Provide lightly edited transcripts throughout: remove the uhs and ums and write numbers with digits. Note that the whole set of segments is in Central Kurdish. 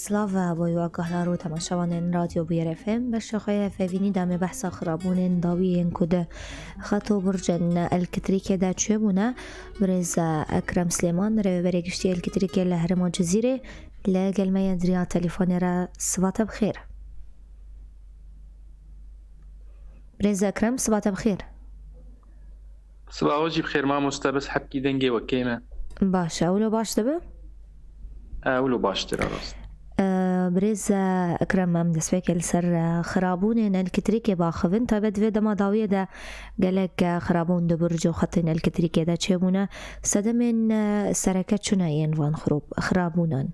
سلاوة ويوقع تماشاوان راديو بير اف ام بالشخية فيني دام بحث خرابون داوين كده خطو برجن الكتريكي دا تشيبونا برز أكرم سليمان ربري قشتي الكتريكي لهرم الجزيرة لقل ما يدري تليفوني را صباح بخير. برز أكرم صباح بخير. صباح وجهي بخير ما مستبس حكي دنجي وكيمة باش أولو باش دبا؟ أولو باش ترى راست. برز أكرم مام دسفيك السر خرابون الكتريكي باخفن تابد في دما داوية دا قالك خرابون دو برجو خطين الكتريكي دا تشيبونا سدمين سركات شنايين وان خرابونان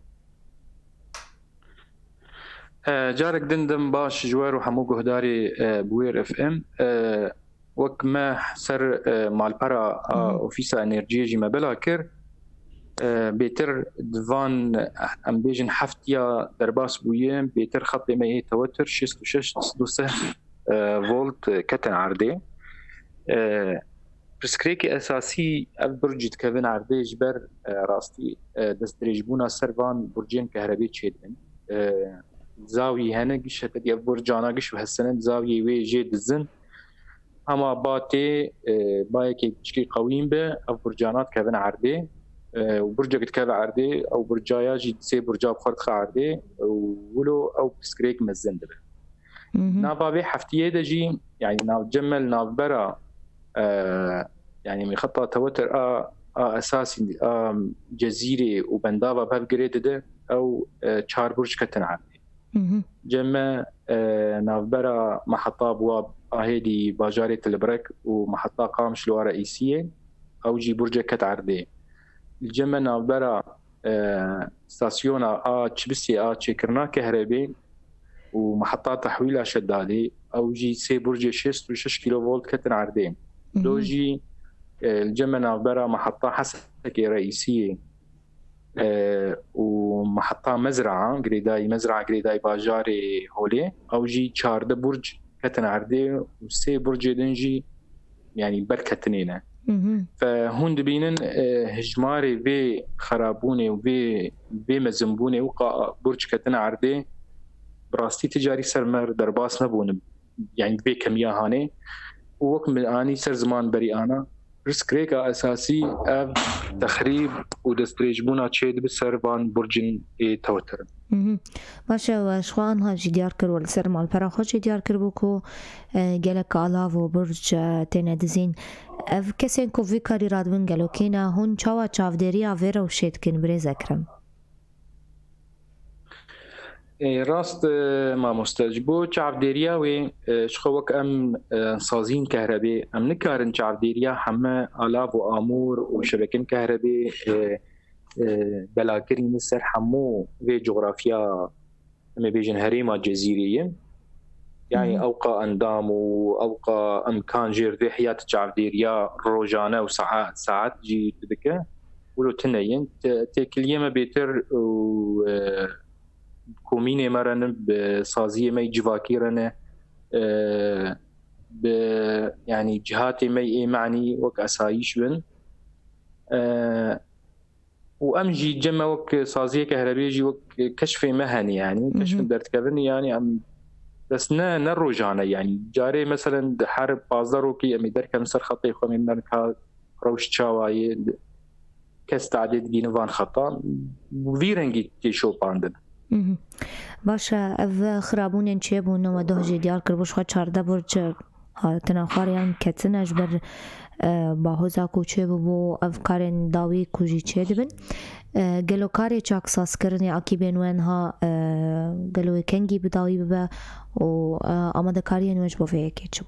جارك دندم باش جوار وحمو قهداري بوير اف ام وك ما سر مال برا اوفيسا انرجيه جي ما بلا كر بيتر دفان ام بيجن حفتيا درباس بويم بيتر خط ما توتر 6.6 فولت كتن عردي برسكريكي اساسي البرج كفن عردي جبر راستي دستريجبونا سرفان برجين كهربي تشيدن زاوية هنا قش هتدي برجانا قش وهالسنة زاوية وي جيد الزن اما باتي بايكي بشكي قويم به او برجانات كفن عردي وبرجا قد كذا عردي او برجايا جي سي برجا بخرط عردي ولو او بسكريك مزن دبه نابا حفتيه دجي يعني ناب جمل ناب برا يعني من خطه توتر اساسي جزيره وبندابا باب جريد ده او تشار برج كتن عردي جمع ناب برا محطه بواب هيدي باجاري البرك ومحطه قامش لو رئيسيه او جي برج كت عردي الجمنا برا ستاسيونا تشبسي تشكرنا كهرباء ومحطات تحويل شدادي او جي سي برج 6 كيلو فولت كتن عردين دوجي الجمنا برا محطة حسكي رئيسية ومحطة مزرعة قريداي باجاري هولي او جي 4 برج كتن عردي وسي برج دنجي يعني بركتنينه فهون دبينن هجماري بي خرابوني وبي مزنبوني وقع برج كتن عردي براستي تجاري سرمر درباس نبون يعني بي كمية هاني ووقت من آني سر زمان بري آنا رسكريكا أساسي أب تخريب ودستريجبونا تشيد بسربان برجن توتر باشه و شخوان ها جی دیار کر ول سر مال پرا خو جی دیار کر بکو گلک علاوه و برج تنه دزین اف کسین کو وی کاری رادون گلو کینا هون چاوا چاودریا ورا و شید کن برز اکرم راست ما مستجبو چاودریا و شخوک ام سازین كهربي ام نکارن چاودریا همه علاوه و امور و شبکن كهربي بلاكري مصر حمو في جغرافيا ما بيجن هريمة جزيرية يعني أوقا أندام وأوقا أمكان جير ذي حياة جعفديريا روجانا وساعات جي تذكى ولو تنين تكل يما بيتر كوميني مرن بصازية مي جواكيرنا يعني جهاتي مي معني وك أسايش بن وامجي جمع وك صازيه كهربيجي وك كشف مهني يعني كشف درتكبني يعني ام بس نروجانا يعني جاري مثلا حرب بازاروكي امي درك مسر خطي خو من مركا روش تشاواي كاستعداد جينوان خطا وفيرنجي تشو باندن باشه اف خرابون چيبون و دوجي ديار كربوش خو 14 برج تناخاريان كتنج بر باهوزا کوچه بو افکارن داوی کوچی چه دبن گلوکاری چاک ساز کردنی عقیبن ونها گلوی کنگی بداوی ببه و آماده کاری نوش بوفه که چون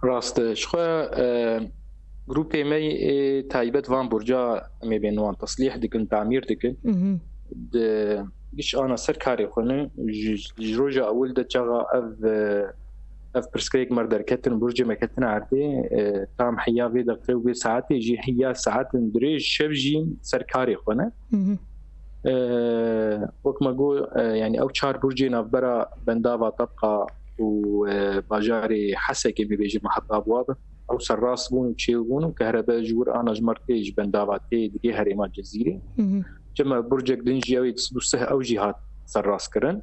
راست شخوا گروپی می تایبت وان برجا می بینوان تصلیح دکن تعمیر دکن گیش آنا سر کاری خونه جروجا اول ده چاقا اف برسكريك مردر كتن برج ما كتن عردي تام حيا في دقيقه وبي ساعات يجي حيا ساعات ندري شبجي سركاري خونه وقت ما قول يعني او 4 برجي نبرا بندافا طبقه وباجاري حسكي بيجي محطه ابواب او سراس بون وشي بون وكهرباء جور انا جمرتيج بندافا تي دي هريما جزيري جمع برجك دنجي أو تصدوسه أو جهات سراس كرن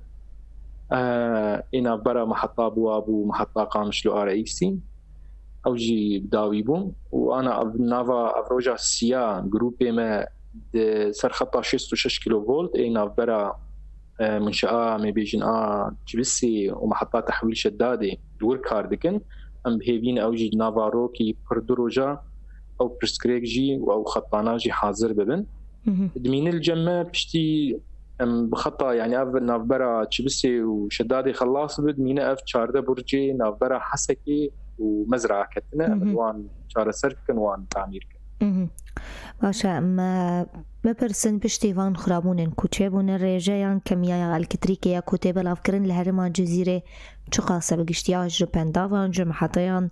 إنا برا محطة بواب ومحطة قامش لو رئيسي أو جي بداوي بوم وأنا نافا أفروجا سيا جروبي ما سر خطة 6 كيلو فولت إنا برا منشأة ما بيجن جبسي ومحطات تحويل شدادي الورك هاردكن أم بهيبين أو جي نافارو كي بردروجا أو برسكريك جي أو خطانا جي حاضر ببن دمين الجمع بشتي بخطة يعني أف نافبرا جبسي وشدادي خلاص بد مين أف شارده برجي نافبرا حسكي ومزرعة كتنا وان شارة سركن وان تعمير كن باشا ما برسن پشتی وان خرابونن کوچه بونه ریجه یان کمیای الکتریکی یا کوته بلاف کرن لهرما جزیره چه قاسه بگشتیاج جو پندا وان جو محطیان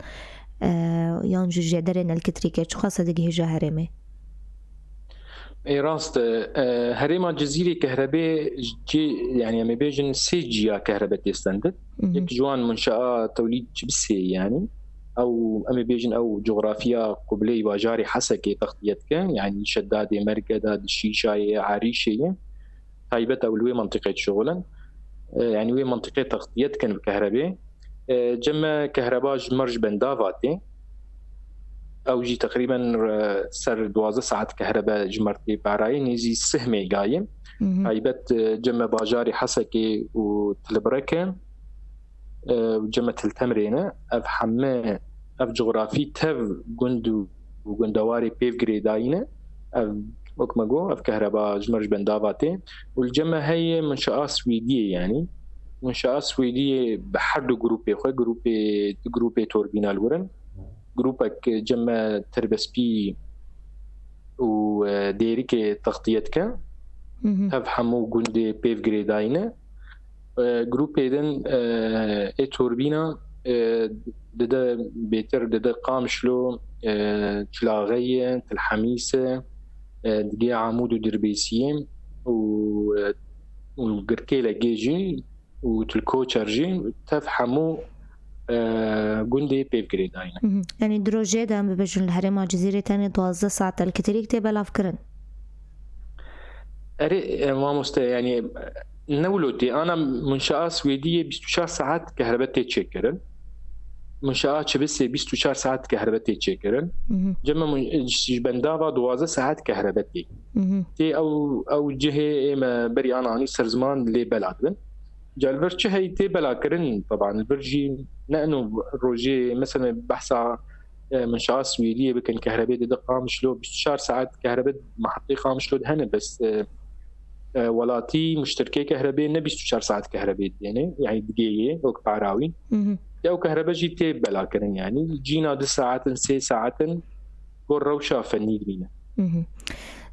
یان جو جدرن الکتریکی چه قاسه دیگه هجا هرمه راست هرما جزيرة كهرباء جي يعني ما بيجن 3 جهة كهرباء تستندد يك جوان منشأة توليد جبسي يعني أو أما بيجن أو جغرافيا قبلي باجاري حسكي تغطيتك يعني شدادي مرقدة الشيشة عريشية هايبة أولوية منطقة شغلا يعني وين منطقة تغطيتك بالكهرباء جمع كهرباء مرج بندافاتي أو جي تقريبا سر 12 ساعات كهرباء جمرتي بعراي نيزي سهمي قايم هايبت جمع باجاري حسكي وتلبركة وجمع تلتمرينة أف حمى أف جغرافي تف جندو وجندواري بيف جريداينة أف وكمجو أف كهرباء جمرج بندافاتي والجمع هي منشآت سويدية يعني منشآت سويدية بحد جروبي توربينال ورن جروبك جمع تربس بي وديريك تغطيتك تفهموا جندي بيف جريداينة جروب ايدن اي توربينا ددا بيتر ددا قامشلو تلاغية تلحميسة دقيا عمود ودربيسيين والقركيلة جيجي وتلكوتشرجي تفهموا جندي بيف جريداينة يعني دروجي دام ببجن الهرم جزيرة تاني 12 ساعة الكتريك تبال أفكرن أري ما مستا يعني نولدي أنا منشأة سويدية 24 ساعات كهرباء تتشكرن منشآت شبسي 24 ساعات كهرباء تتشكرن جمع بندافا 12 ساعات كهرباء تي أو جهة إما بري أنا عني سرزمان لي بلادن جالبرتش هي تي بلا كرن طبعا البرجي نأنو روجي مثلا بحثا منشآت سويدية بكن كهرباء دقام شلو 24 ساعات كهرباء محطي قام شلو دهن بس ولاتي مشتركة كهرباء نبي 24 ساعة كهرباء يعني دقيقة أو بعراوي أو كهرباء جي تي بلا كرن يعني جينا 2 ساعات 3 ساعات والروشة فني دمينا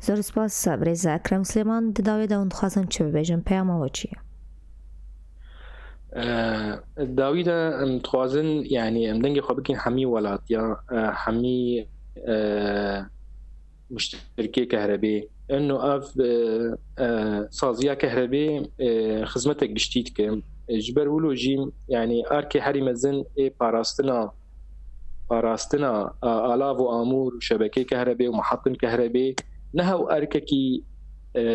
زور سپاس برز اکرم سلیمان داوی داون خواستن چه ببیجن پیام و چیه؟ داوی دا متخوازن يعني مدنجي خبكين حمي ولاتيا حمي مشتركة كهرباء انه اف صازيا كهرباء خدمتك بشتيتك جبر ولو جيم يعني اركي حري مزن اي باراستنا الاف وامور وشبكه كهرباء ومحطم كهرباء نهو ارككي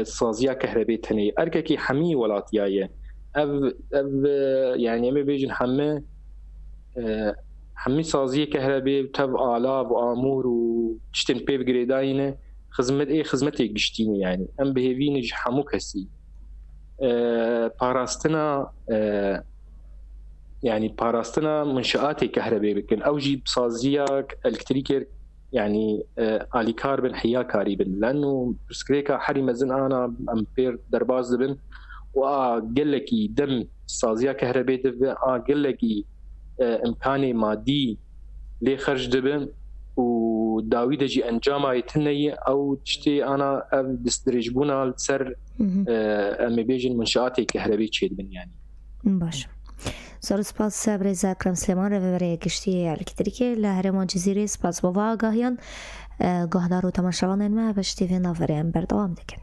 صازيا كهرباء تني ارككي حمي ولاتيايه اف يعني ما بيجن حمي صازية كهرباء تب آلاف وآمور وتشتن بيف جريداينة خدمتي قشتيني يعني أم بهيفين حمو كسي باراستنا منشآت كهرباء بكن أو جيب صازية الكتريكير يعني آلي كاربن حيا كاريبن لأنه برسكريكا حري مزن أنا أمبير درباز دبن وقال لكي دم صازية كهرباء دبن قال لكي امكاني مادي لي خرج دبن وداوي دجي انجام يتني او تشتي انا دسترجبونا لسر ام بيجن منشآت كهرباء تشيد يعني باش زور سپاس برز اکرم سلیمان رو برای کشتی الکتریکی لهرمان جزیره سپاس با واقعیان گهدار و تماشاوان ما بشتی و نافرین بردوام دکن